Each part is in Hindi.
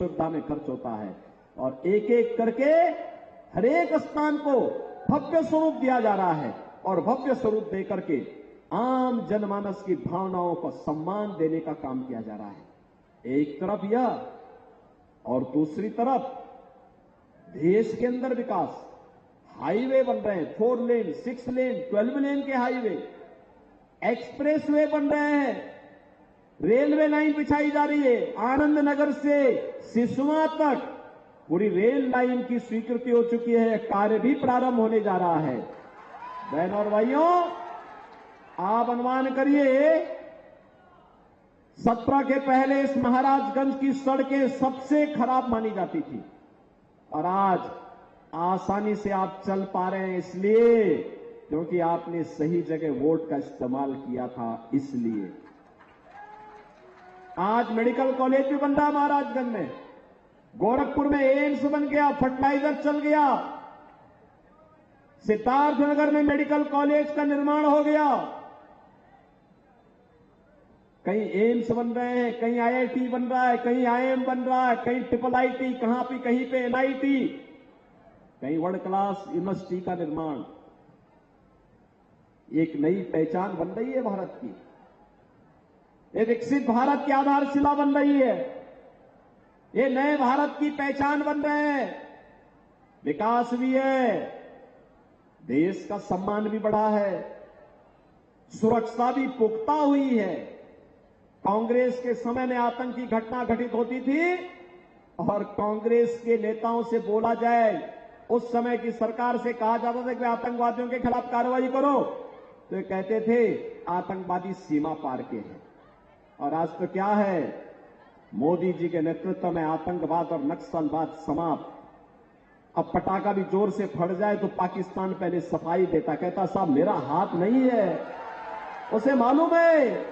सुविधा में खर्च होता है। और एक एक करके हर एक स्थान को भव्य स्वरूप दिया जा रहा है और भव्य स्वरूप देकर के आम जनमानस की भावनाओं को सम्मान देने का काम किया जा रहा है। एक तरफ यह और दूसरी तरफ देश के अंदर विकास, हाईवे बन रहे हैं, 4 लेन, 6 लेन, 12 लेन के हाईवे, एक्सप्रेसवे बन रहे हैं, रेलवे लाइन बिछाई जा रही है। आनंद नगर से सिसवा तक पूरी रेल लाइन की स्वीकृति हो चुकी है, कार्य भी प्रारंभ होने जा रहा है। बहनों और भाइयों, आप अनुमान करिए 17 के पहले इस महाराजगंज की सड़कें सबसे खराब मानी जाती थी और आज आसानी से आप चल पा रहे हैं, इसलिए क्योंकि आपने सही जगह वोट का इस्तेमाल किया था। इसलिए आज मेडिकल कॉलेज भी बन रहा है महाराजगंज में, गोरखपुर में एम्स बन गया, फर्टिलाइजर चल गया, सिद्धार्थनगर में मेडिकल कॉलेज का निर्माण हो गया, कहीं एम्स बन रहे हैं, कहीं आईआईटी बन रहा है, कहीं आईएम बन रहा है, कहीं ट्रिपल आईटी, कहीं पे एनआईटी, कहीं वर्ल्ड क्लास यूनिवर्सिटी का निर्माण। एक नई पहचान बन रही है भारत की, एक विकसित भारत की आधारशिला बन रही है, ये नए भारत की पहचान बन रहे हैं। विकास भी है, देश का सम्मान भी बढ़ा है, सुरक्षा भी पुख्ता हुई है। कांग्रेस के समय में आतंकी घटना घटित होती थी और कांग्रेस के नेताओं से बोला जाए, उस समय की सरकार से कहा जाता था कि आतंकवादियों के खिलाफ कार्रवाई करो, तो ये कहते थे आतंकवादी सीमा पार के हैं। और आज तो क्या है, मोदी जी के नेतृत्व में आतंकवाद और नक्सलवाद समाप्त। अब पटाखा भी जोर से फट जाए तो पाकिस्तान पहले सफाई देता, कहता साहब मेरा हाथ नहीं है। उसे मालूम है,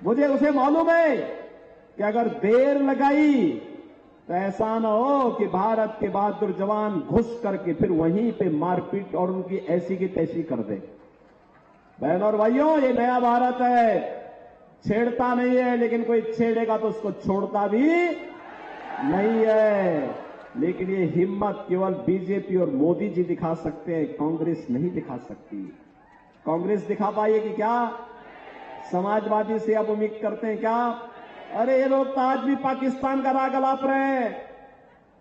मुझे उसे मालूम है कि अगर देर लगाई तो ऐसा न हो कि भारत के बहादुर जवान घुस करके फिर वहीं पे मारपीट और उनकी ऐसी की तैसी कर दे। बहनों और भाइयों, ये नया भारत है, छेड़ता नहीं है, लेकिन कोई छेड़ेगा तो उसको छोड़ता भी नहीं है। लेकिन ये हिम्मत केवल बीजेपी और मोदी जी दिखा सकते हैं, कांग्रेस नहीं दिखा सकती। कांग्रेस दिखा पाएगी क्या? समाजवादी से अब उम्मीद करते हैं क्या? अरे ये लोग तो आज भी पाकिस्तान का राग अलाप रहे हैं,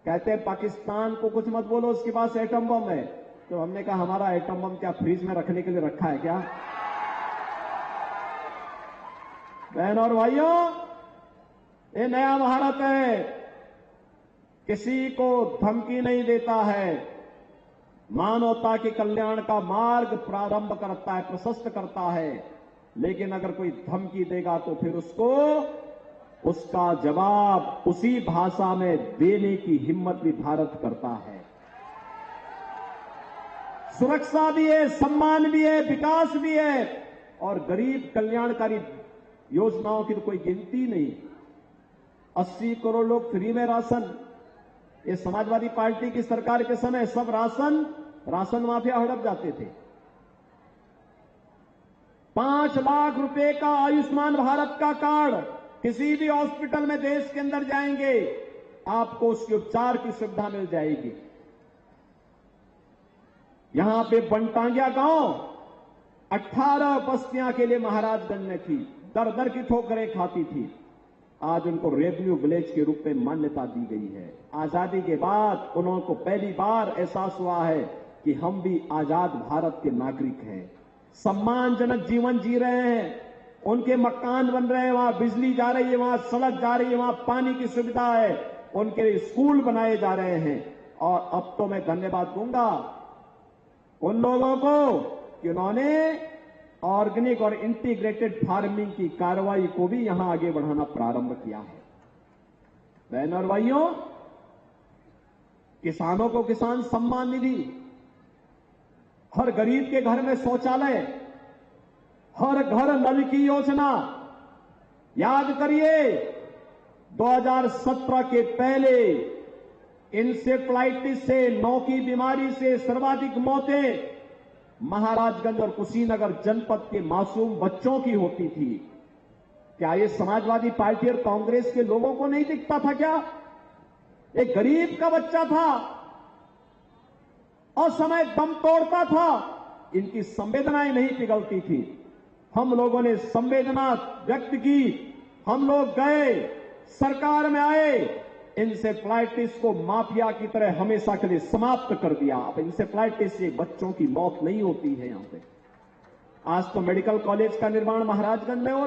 कहते हैं पाकिस्तान को कुछ मत बोलो, उसके पास एटम बम है। तो हमने कहा हमारा एटम बम क्या फ्रीज में रखने के लिए रखा है क्या? बहनों और भाइयों, ये नया भारत है, किसी को धमकी नहीं देता है, मानवता के कल्याण का मार्ग प्रारंभ करता है, प्रशस्त करता है। लेकिन अगर कोई धमकी देगा तो फिर उसका जवाब उसी भाषा में देने की हिम्मत भी भारत करता है। सुरक्षा भी है, सम्मान भी है, विकास भी है और गरीब कल्याणकारी योजनाओं की तो कोई गिनती नहीं। 80 करोड़ लोग फ्री में राशन, ये समाजवादी पार्टी की सरकार के समय सब राशन माफिया हड़प जाते थे। 5 लाख रुपए का आयुष्मान भारत का कार्ड, किसी भी हॉस्पिटल में देश के अंदर जाएंगे आपको उसके उपचार की सुविधा मिल जाएगी। यहां पे बनटांगिया गांव 18 बस्तियां के लिए महाराजगंज में थी, दर दर की ठोकरें खाती थी, आज उनको रेवेन्यू विलेज के रूप में मान्यता दी गई है। आजादी के बाद उनको पहली बार एहसास हुआ है कि हम भी आजाद भारत के नागरिक हैं, सम्मानजनक जीवन जी रहे हैं, उनके मकान बन रहे हैं, वहां बिजली जा रही है, वहां सड़क जा रही है, वहां पानी की सुविधा है, उनके स्कूल बनाए जा रहे हैं। और अब तो मैं धन्यवाद दूंगा उन लोगों को कि उन्होंने ऑर्गेनिक और इंटीग्रेटेड फार्मिंग की कार्रवाई को भी यहां आगे बढ़ाना प्रारंभ किया है। बहनों और भाइयों, किसानों को किसान सम्मान निधि, हर गरीब के घर में शौचालय, हर घर नल की योजना। याद करिए 2017 के पहले इंसेफ्लाइटिस से, नौ की बीमारी से सर्वाधिक मौतें महाराजगंज और कुशीनगर जनपद के मासूम बच्चों की होती थी। क्या ये समाजवादी पार्टी और कांग्रेस के लोगों को नहीं दिखता था क्या? एक गरीब का बच्चा था और समय दम तोड़ता था, इनकी संवेदनाएं नहीं पिघलती थी। हम लोगों ने संवेदना व्यक्त की, हम लोग गए, सरकार में आए, इंसेफ्लाइटिस को माफिया की तरह हमेशा के लिए समाप्त कर दिया। अब इंसेफ्लाइटिस से बच्चों की मौत नहीं होती है यहां पे। आज तो मेडिकल कॉलेज का निर्माण महाराजगंज में हो रहा